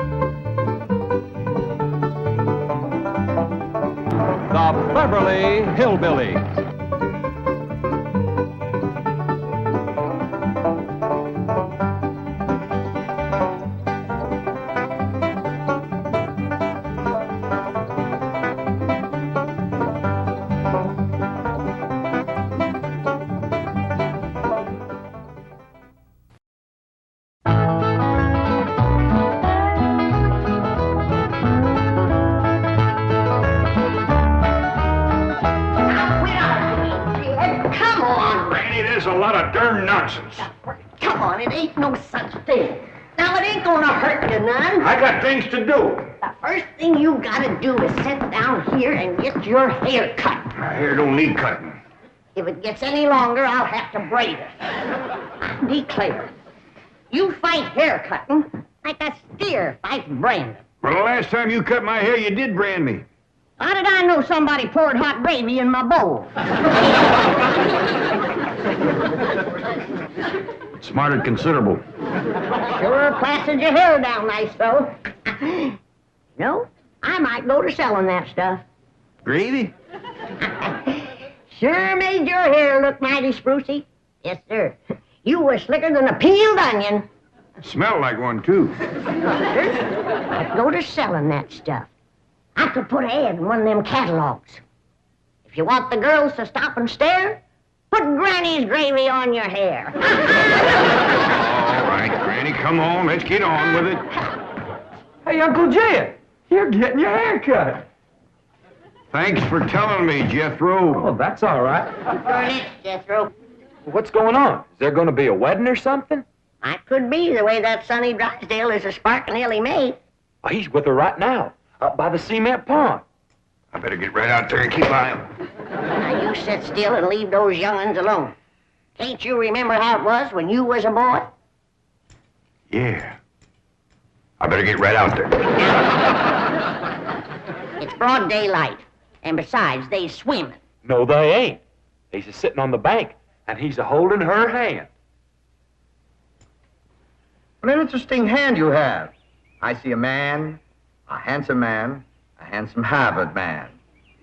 The Beverly Hillbillies. Nonsense. Come on, it ain't no such thing. Now, it ain't gonna hurt you none. I got things to do. The first thing you gotta do is sit down here and get your hair cut. My hair don't need cutting. If it gets any longer, I'll have to braid it. I declare, you fight hair cutting like a steer fights branding. Well, the last time you cut my hair, you did brand me. How did I know somebody poured hot gravy in my bowl? Smarted considerable. Sure plastered your hair down nice, though. No, I might go to selling that stuff. Gravy? Sure made your hair look mighty sprucey. Yes, sir. You were slicker than a peeled onion. Smelled like one, too. I'd go to selling that stuff. I could put an ad in one of them catalogs. If you want the girls to stop and stare, put Granny's gravy on your hair. All right, Granny, come on. Let's get on with it. Hey, Uncle Jed, you're getting your hair cut. Thanks for telling me, Jethro. Oh, that's all right. Furnace, Jethro. What's going on? Is there going to be a wedding or something? I could be the way that Sonny Drysdale is a sparkling Elly May. Oh, he's with her right now, up by the cement pond. I better get right out there and keep an eye on him. Now, you sit still and leave those young'uns alone. Can't you remember how it was when you was a boy? Yeah. I better get right out there. It's broad daylight. And besides, they swimming. No, they ain't. He's a sitting on the bank, and he's a holding her hand. What an interesting hand you have. I see a man, a handsome Harvard man.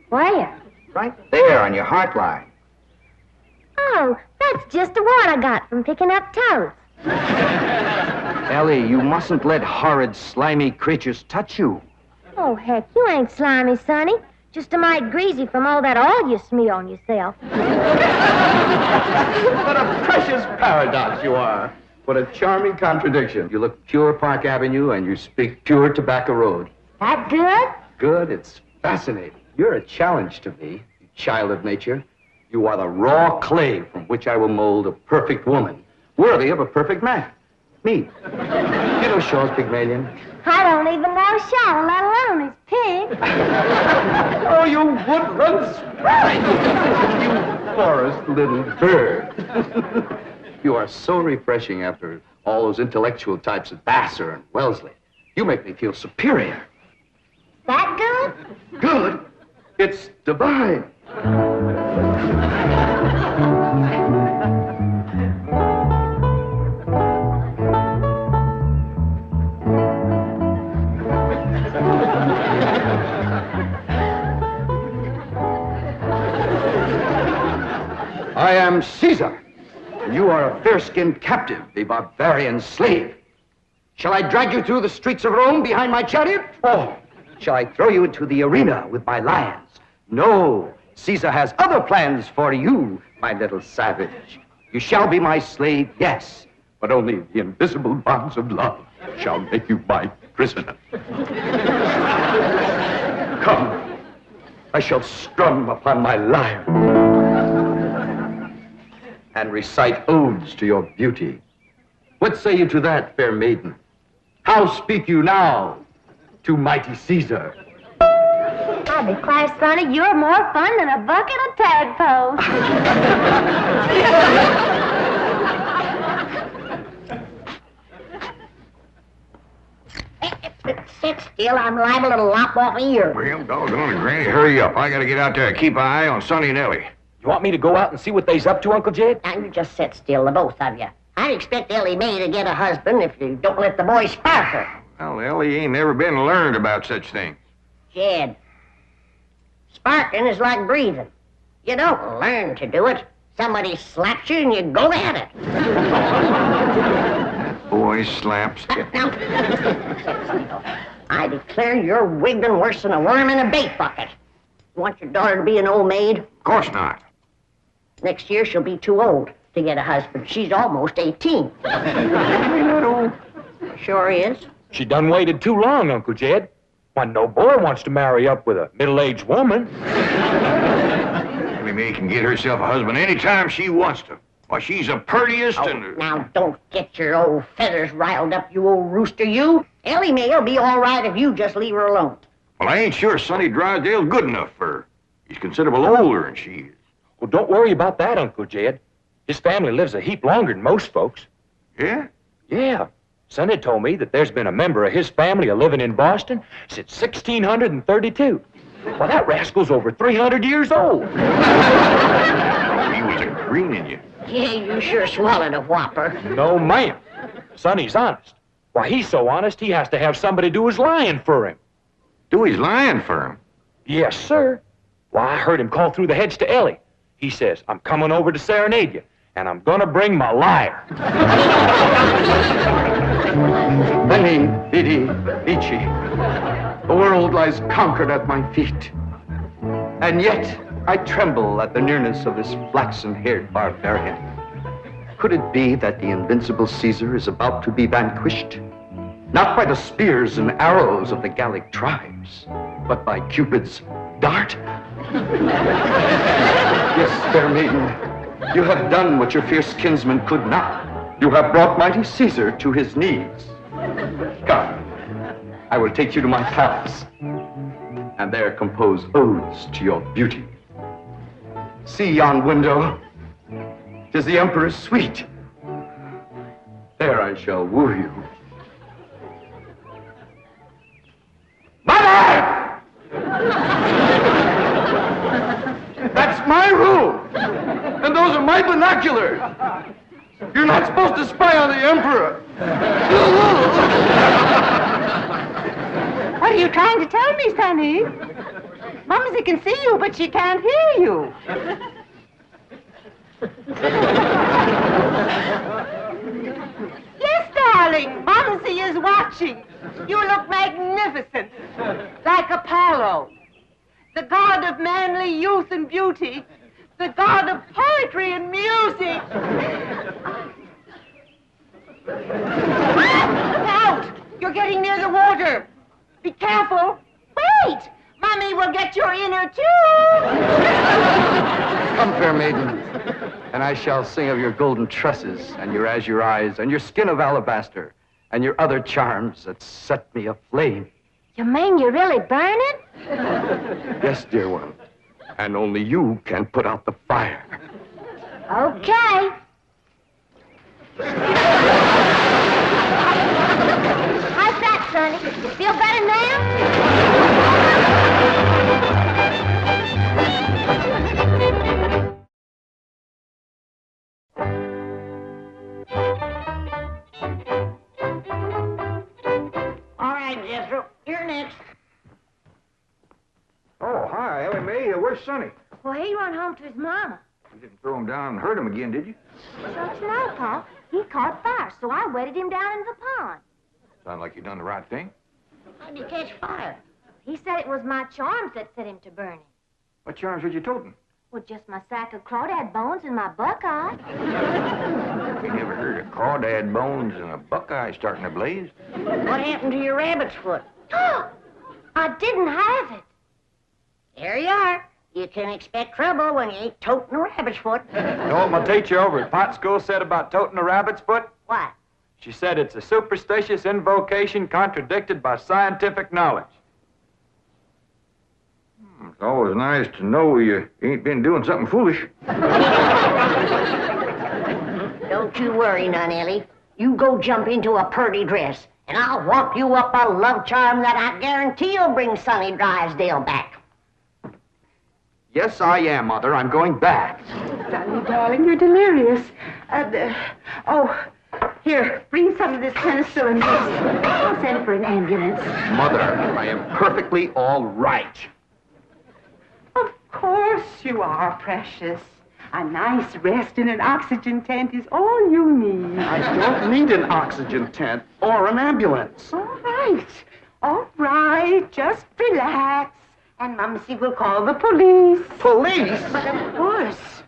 Where? Right there on your heart line. Oh, that's just the one I got from picking up toes. Elly, you mustn't let horrid, slimy creatures touch you. Oh, heck, you ain't slimy, Sonny. Just a mite greasy from all that oil you smear on yourself. What a precious paradox you are. What a charming contradiction. You look pure Park Avenue and you speak pure Tobacco Road. That good? Good, it's fascinating. You're a challenge to me, you child of nature. You are the raw clay from which I will mold a perfect woman, worthy of a perfect man. Me. You know Shaw's Pygmalion? I don't even know Shaw, let alone his pig. Oh, you woodland sprite! You forest little bird. You are so refreshing after all those intellectual types of Vassar and Wellesley. You make me feel superior. That good? Good? It's divine. I am Caesar, and you are a fair-skinned captive, a barbarian slave. Shall I drag you through the streets of Rome behind my chariot? Or shall I throw you into the arena with my lions? No, Caesar has other plans for you, my little savage. You shall be my slave, yes, but only the invisible bonds of love shall make you my prisoner. Come, I shall strum upon my lyre and recite odes to your beauty. What say you to that, fair maiden? How speak you now to mighty Caesar? I declare, Sonny, you're more fun than a bucket of tadpoles. Sit still, I'm liable to lop off a ear. Well, doggone it, Granny, hurry up. I gotta get out there and keep an eye on Sonny and Elly. You want me to go out and see what they's up to, Uncle Jed? Now, you just sit still, the both of you. I'd expect Elly May to get a husband if you don't let the boy spark her. Well, Elly ain't never been learned about such things. Jed, sparking is like breathing. You don't learn to do it. Somebody slaps you and you go at it. Boy slaps. Now, I declare you're wiggling worse than a worm in a bait bucket. You want your daughter to be an old maid? Of course not. Next year she'll be too old to get a husband. She's almost 18. Not old. Sure is. She done waited too long, Uncle Jed. Why, no boy wants to marry up with a middle-aged woman. Elly May can get herself a husband anytime she wants to. Why, she's the purtiest and... Now, don't get your old feathers riled up, you old rooster, you. Elly May'll be all right if you just leave her alone. Well, I ain't sure Sonny Drysdale's good enough for her. He's considerable older than she is. Well, don't worry about that, Uncle Jed. His family lives a heap longer than most folks. Yeah? Yeah. Sonny told me that there's been a member of his family a-living in Boston since 1632. Well, that rascal's over 300 years old. He was a-greening you. Yeah, you sure swallowed a whopper. No, ma'am. Sonny's honest. Why, he's so honest he has to have somebody do his lying for him. Do he's lying for him. Yes, sir. Why, I heard him call through the hedge to Elly. He says, I'm coming over to serenade you, and I'm gonna bring my liar. Veni, vidi, vici. The world lies conquered at my feet. And yet, I tremble at the nearness of this flaxen-haired barbarian. Could it be that the invincible Caesar is about to be vanquished? Not by the spears and arrows of the Gallic tribes, but by Cupid's dart? Yes, fair maiden, you have done what your fierce kinsman could not. You have brought mighty Caesar to his knees. Come, I will take you to my palace, and there compose odes to your beauty. See yon window. 'Tis the Emperor's suite. There I shall woo you. Mother! That's my room! And those are my binoculars! You're not supposed to spy on the Emperor! What are you trying to tell me, Sonny? Mumsy can see you, but she can't hear you. Yes, darling, Mumsy is watching. You look magnificent, like Apollo, the god of manly youth and beauty, the god of poetry and music. Look out! You're getting near the water. Be careful. Wait! Mommy will get your inner tube. Come, fair maiden, and I shall sing of your golden tresses, and your azure eyes, and your skin of alabaster, and your other charms that set me aflame. You mean you really burn it? Yes, dear one, and only you can put out the fire. Okay. How's that, Sonny? You feel better now? All right, Jethro, you're next. Oh, hi, Elly May. Where's Sonny? Well, he run home to his mama. You didn't throw him down and hurt him again, did you? Don't you know, Pa? He caught fire, so I wetted him down into the pond. Sounds like you done the right thing. How'd you catch fire? He said it was my charms that set him to burning. What charms was you toting? Well, just my sack of crawdad bones and my buckeye. We never heard of crawdad bones and a buckeye starting a blaze. What happened to your rabbit's foot? I didn't have it. There you are. You can expect trouble when you ain't toting a rabbit's foot. You know what my teacher over at Pot School said about toting a rabbit's foot? What? She said it's a superstitious invocation contradicted by scientific knowledge. It's always nice to know you ain't been doing something foolish. Don't you worry none, Elly. You go jump into a purty dress, and I'll whop you up a love charm that I guarantee will bring Sonny Drysdale back. Yes, I am, Mother. I'm going back. Sonny, darling, you're delirious. Here, bring some of this penicillin. I'll send for an ambulance. Mother, I am perfectly all right. Of course you are, precious. A nice rest in an oxygen tent is all you need. I don't need an oxygen tent or an ambulance. All right. All right. Just relax. And Mumsy will call the police. Police? But of course.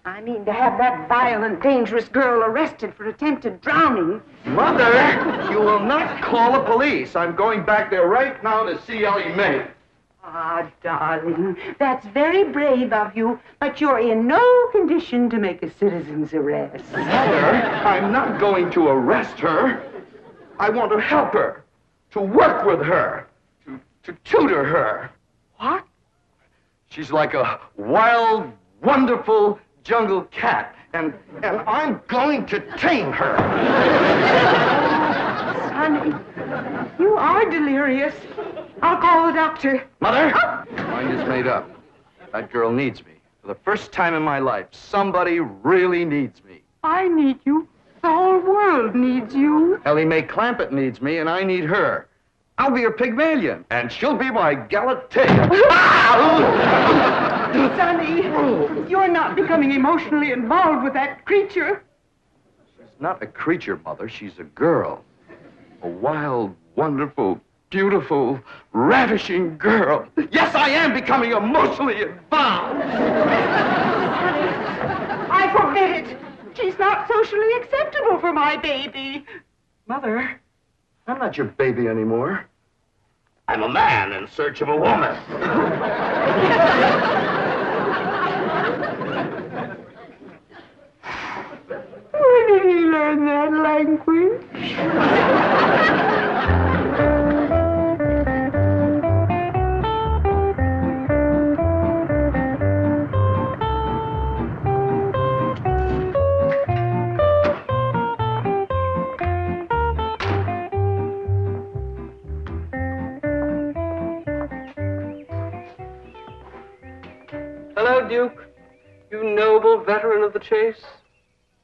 I mean to have that violent, dangerous girl arrested for attempted drowning. Mother, you will not call the police. I'm going back there right now to see Elly May. Ah, darling, that's very brave of you, but you're in no condition to make a citizen's arrest. Mother, I'm not going to arrest her. I want to help her, to work with her, to tutor her. What? She's like a wild, wonderful jungle cat, and I'm going to tame her. Sonny, you are delirious. I'll call the doctor. Mother, mind is made up. That girl needs me. For the first time in my life, somebody really needs me. I need you. The whole world needs you. Elly May Clampett needs me, and I need her. I'll be her Pygmalion, and she'll be my Galatea. Sonny, you're not becoming emotionally involved with that creature. She's not a creature, Mother. She's a girl. A wild, wonderful, beautiful, ravishing girl. Yes, I am becoming emotionally involved. I forbid it. She's not socially acceptable for my baby. Mother, I'm not your baby anymore. I'm a man in search of a woman. Where did he learn that language? Hello, Duke. You noble veteran of the chase.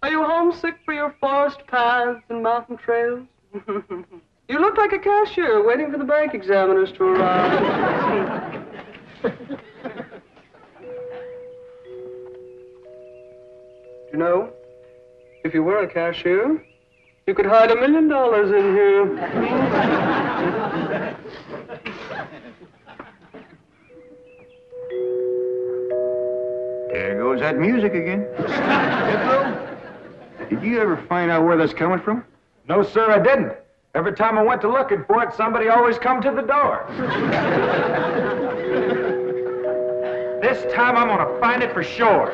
Are you homesick for your forest paths and mountain trails? You look like a cashier waiting for the bank examiners to arrive. You know, if you were a cashier, you could hide $1 million in here. There goes that music again. Did you ever find out where that's coming from? No, sir, I didn't. Every time I went to looking for it, somebody always come to the door. This time I'm gonna find it for sure.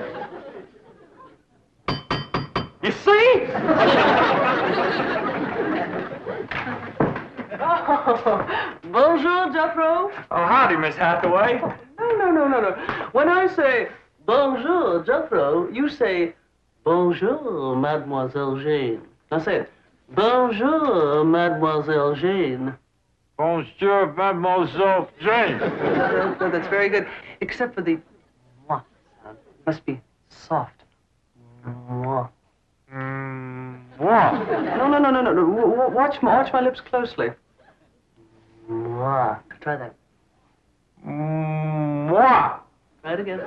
You see? Oh, bonjour, Jethro. Oh, howdy, Miss Hathaway. No. When I say bonjour, Jethro, you say bonjour, Mademoiselle Jane. Now say it. Bonjour, Mademoiselle Jane. Bonjour, Mademoiselle Jane. That's very good, except for the mwah sound. It must be soft. Mwah. What? No. Watch my lips closely. Mwah. Try that. What? Try it again.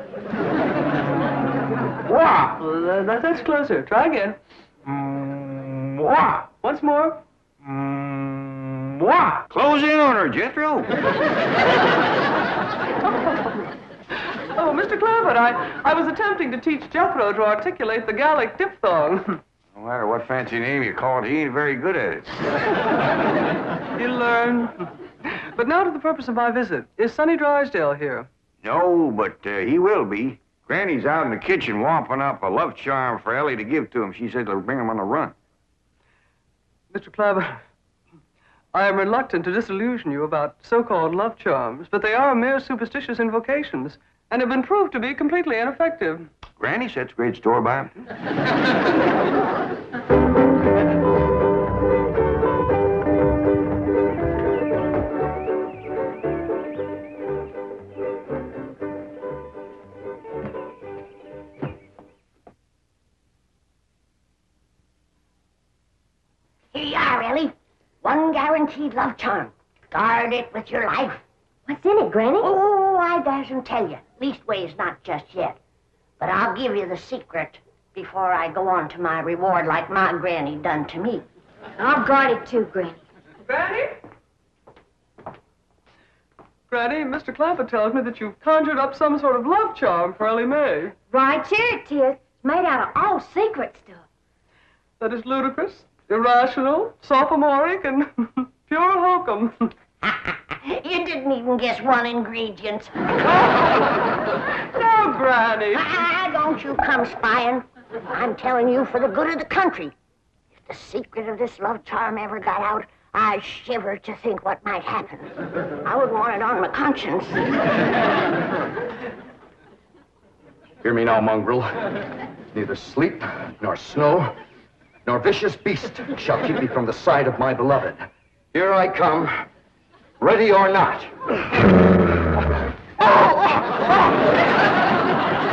What? Well, that's closer. Try again. What? Once more. What? Close in on her, Jethro. Oh, Mr. Clampett, I was attempting to teach Jethro to articulate the Gallic diphthong. No matter what fancy name you call it, he ain't very good at it. He'll learn. But now to the purpose of my visit. Is Sonny Drysdale here? No, but he will be. Granny's out in the kitchen whomping up a love charm for Elly to give to him. She said it'll bring him on the run. Mr. Clampett, I am reluctant to disillusion you about so-called love charms, but they are mere superstitious invocations and have been proved to be completely ineffective. Granny sets great store by him. guaranteed love charm. Guard it with your life. What's in it, Granny? Oh, I dasn't tell you. Leastways, not just yet. But I'll give you the secret before I go on to my reward like my granny done to me. I'll guard it too, Granny. Granny? Granny, Mr. Clampett tells me that you've conjured up some sort of love charm for Elly May. Right here it is. It's made out of all secret stuff. That is ludicrous, irrational, sophomoric, and pure hokum. You didn't even guess one ingredient. No, Granny. Don't you come spying. I'm telling you for the good of the country. If the secret of this love charm ever got out, I shiver to think what might happen. I wouldn't want it on my conscience. Hear me now, mongrel. Neither sleep, nor snow, nor vicious beast shall keep me from the side of my beloved. Here I come, ready or not.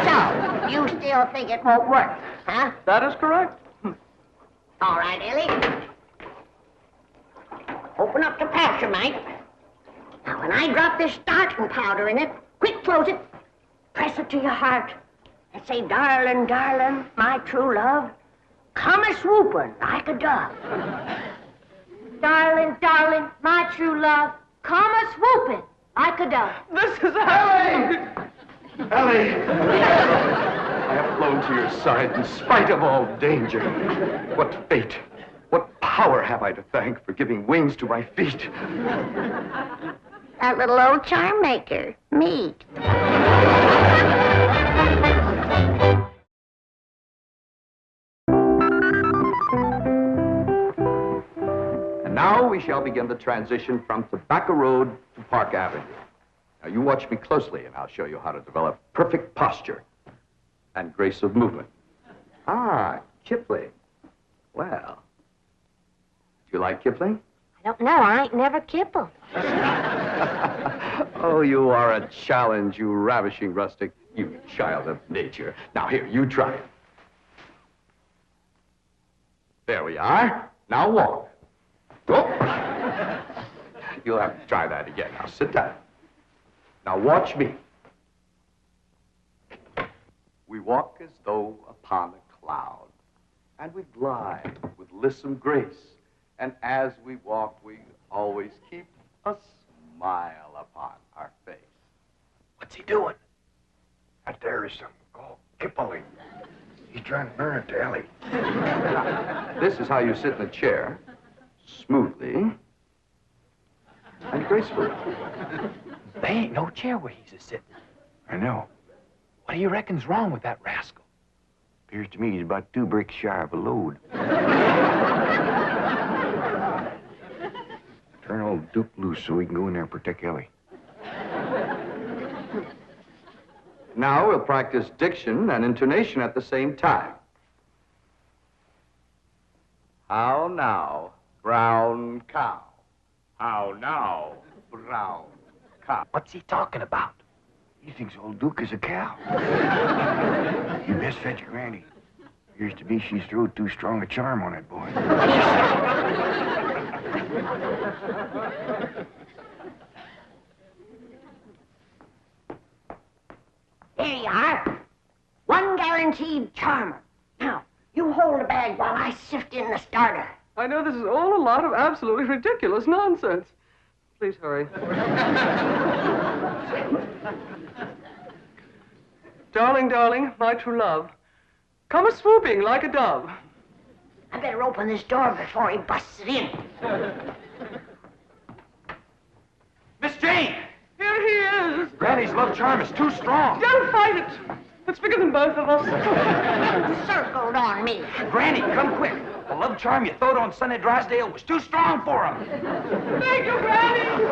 So, you still think it won't work, huh? That is correct. All right, Elly. Open up the pouch, Mike. Now, when I drop this starting powder in it, quick close it. Press it to your heart. And say, darling, darling, my true love, come a-swooping like a dove. Darling, darling, my true love, come a-swooping like a dove. This is Elly! Elly! I have flown to your side in spite of all danger. What fate, what power have I to thank for giving wings to my feet? That little old charm maker, me. And now we shall begin the transition from Tobacco Road to Park Avenue. Now you watch me closely and I'll show you how to develop perfect posture and grace of movement. Ah, Kipling. Well, do you like Kipling? I don't know. I ain't never kippled. Oh, you are a challenge, you ravishing rustic, you child of nature. Now here, you try it. There we are. Now walk. Go. You'll have to try that again. Now sit down. Now watch me. We walk as though upon a cloud, and we glide with lissom grace. And as we walk, we always keep a smile upon our face. What's he doing? That there is something called Kipling. He's trying to learn it to Elly. This is how you sit in a chair, smoothly and gracefully. There ain't no chair where he's a-sitting. I know. What do you reckon's wrong with that rascal? Appears to me he's about 2 bricks shy of a load. Turn old Duke loose so we can go in there and protect Elly. Now we'll practice diction and intonation at the same time. How now, brown cow? How now, brown cow? What's he talking about? He thinks old Duke is a cow. You best fetch your granny. Appears to me she's thrown too strong a charm on that boy. There you are. One guaranteed charmer. Now, you hold the bag while I sift in the starter. I know this is all a lot of absolutely ridiculous nonsense. Please hurry. Darling, darling, my true love, come a-swooping like a dove. I better open this door before he busts it in. Miss Jane! Here he is. Granny's love charm is too strong. Don't fight it. It's bigger than both of us. Circled on me. Granny, come quick. The love charm you throwed on Sonny Drysdale was too strong for him. Thank you, Granny.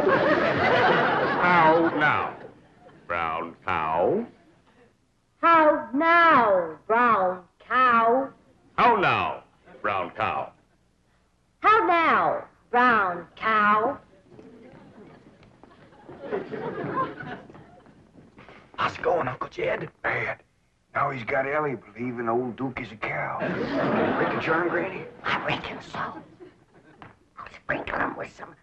How now, brown cow? How now, brown cow? How now, brown cow? How now, brown cow? How's it going, Uncle Jed? Bad. Now he's got Elly believing old Duke is a cow. Break the charm, Granny? I reckon so. I'll sprinkle him with some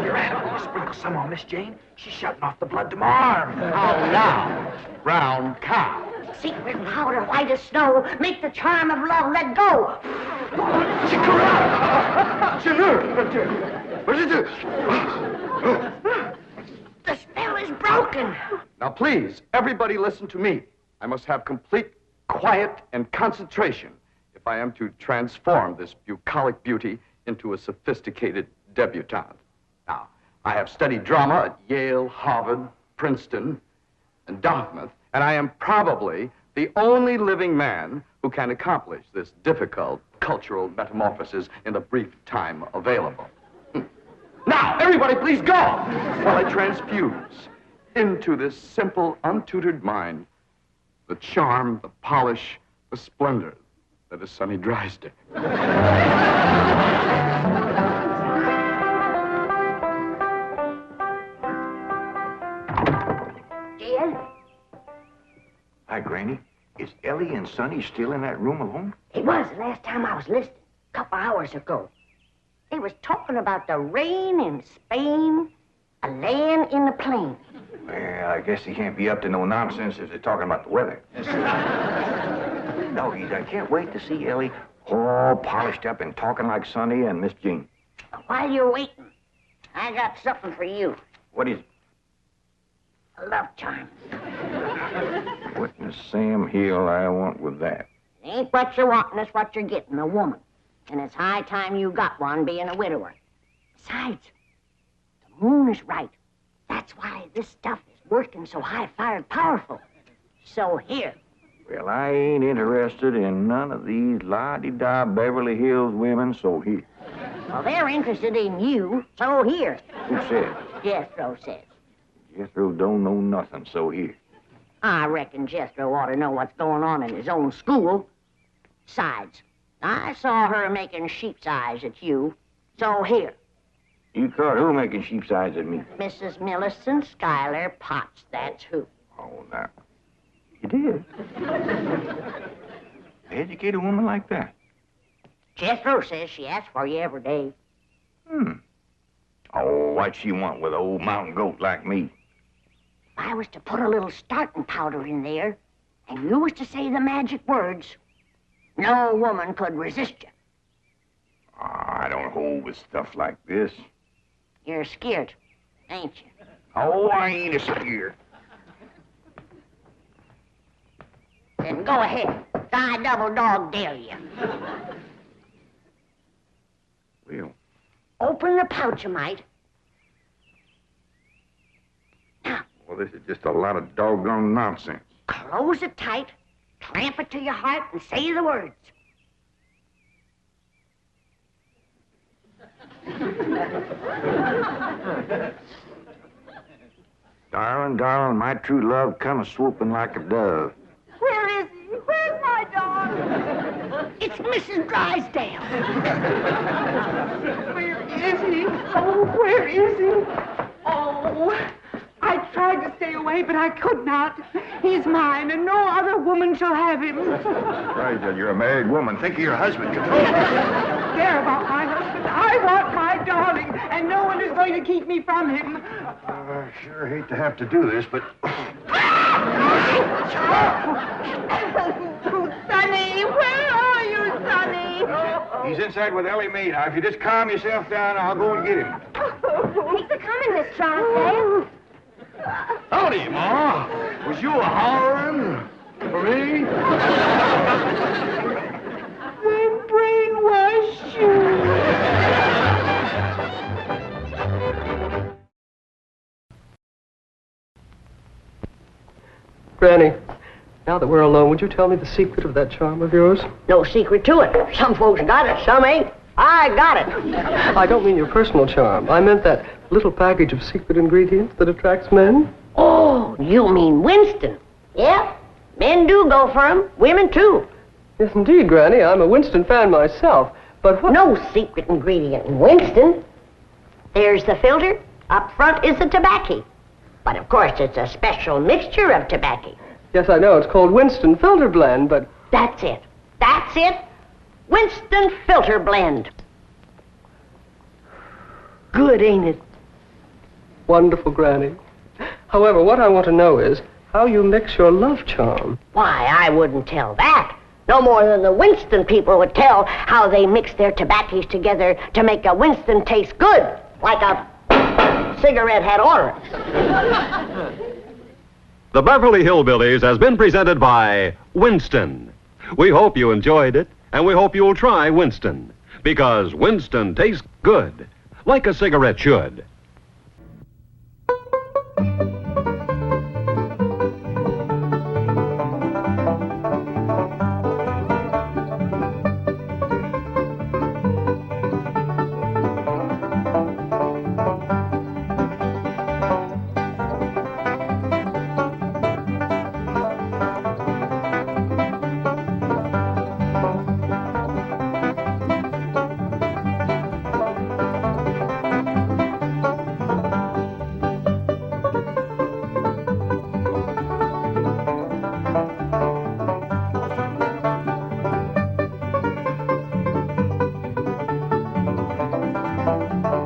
You sprinkle some on Miss Jane, she's shutting off the blood to my arm. How now, brown cow? Secret powder, white as snow. Make the charm of love let go. The spell is broken. Now, please, everybody listen to me. I must have complete quiet and concentration if I am to transform this bucolic beauty into a sophisticated debutante. Now, I have studied drama at Yale, Harvard, Princeton, and Dartmouth, and I am probably the only living man who can accomplish this difficult cultural metamorphosis in the brief time available. Now, everybody please go while I transfuse into this simple, untutored mind the charm, the polish, the splendor that is Sonny Drysdale. Dear? Hi, Granny. Is Elly and Sonny still in that room alone? It was the last time I was listening, a couple hours ago. They was talking about the rain in Spain, a land in the plain. Well, I guess he can't be up to no nonsense if they're talking about the weather. Doggies, I can't wait to see Elly all polished up and talking like Sonny and Miss Jean. While you're waiting, I got something for you. What is it? A love charm. What in Sam Hill I want with that? It ain't what you're wanting, it's what you're getting, a woman. And it's high time you got one, being a widower. Besides, the moon is right. That's why this stuff is working so high-fired powerful. So here. Well, I ain't interested in none of these la-di-da Beverly Hills women, so here. Well, they're interested in you, so here. Who said? Jethro says. Jethro don't know nothing, so here. I reckon Jethro ought to know what's going on in his own school. Besides, I saw her making sheep's eyes at you, so here. You caught who making sheep's eyes at me? Mrs. Millicent Schuyler Potts, that's who. Oh, now. You did? Educate a woman like that? Jethro says she asks for you every day. Oh, what she want with an old mountain goat like me? If I was to put a little starting powder in there, and you was to say the magic words, no woman could resist you. I don't hold with stuff like this. You're scared, ain't you? Oh, I ain't a scared. Then go ahead. I double dog dare you. Well, Open the pouch a mite. Now, well, this is just a lot of doggone nonsense. close it tight, clamp it to your heart, and say the words. Darling, darling, my true love come a-swooping like a dove. Where is he? Where's my dog? It's Mrs. Drysdale. Where is he? Oh, where is he? Oh, I tried to stay away, but I could not. He's mine, and no other woman shall have him. Drysdale, you're a married woman. Think of your husband. Control yourself. Care about my husband. I want my darling, and no one is going to keep me from him. I sure hate to have to do this, but... Sonny, where are you, Sonny? He's inside with Elly Mae. Now, if you just calm yourself down, I'll go and get him. Thanks for coming, Miss Drysdale. Howdy, Ma. Was you a-hollering for me? They brainwashed you. Granny, now that we're alone, would you tell me the secret of that charm of yours? No secret to it. Some folks got it, some ain't. I got it. I don't mean your personal charm. I meant that little package of secret ingredients that attracts men. Oh, you mean Winston. Yeah, men do go for him. Women, too. Yes, indeed, Granny. I'm a Winston fan myself. But what... No secret ingredient in Winston. There's the filter. Up front is the tobacco. But, of course, it's a special mixture of tobacco. Yes, I know. It's called Winston Filter Blend, but... That's it. That's it. Winston Filter Blend. Good, ain't it? Wonderful, Granny. However, what I want to know is how you mix your love charm. Why, I wouldn't tell that. No more than the Winston people would tell how they mix their tobaccos together to make a Winston taste good, like a cigarette had oil. The Beverly Hillbillies has been presented by Winston. We hope you enjoyed it, and we hope you'll try Winston, because Winston tastes good, like a cigarette should.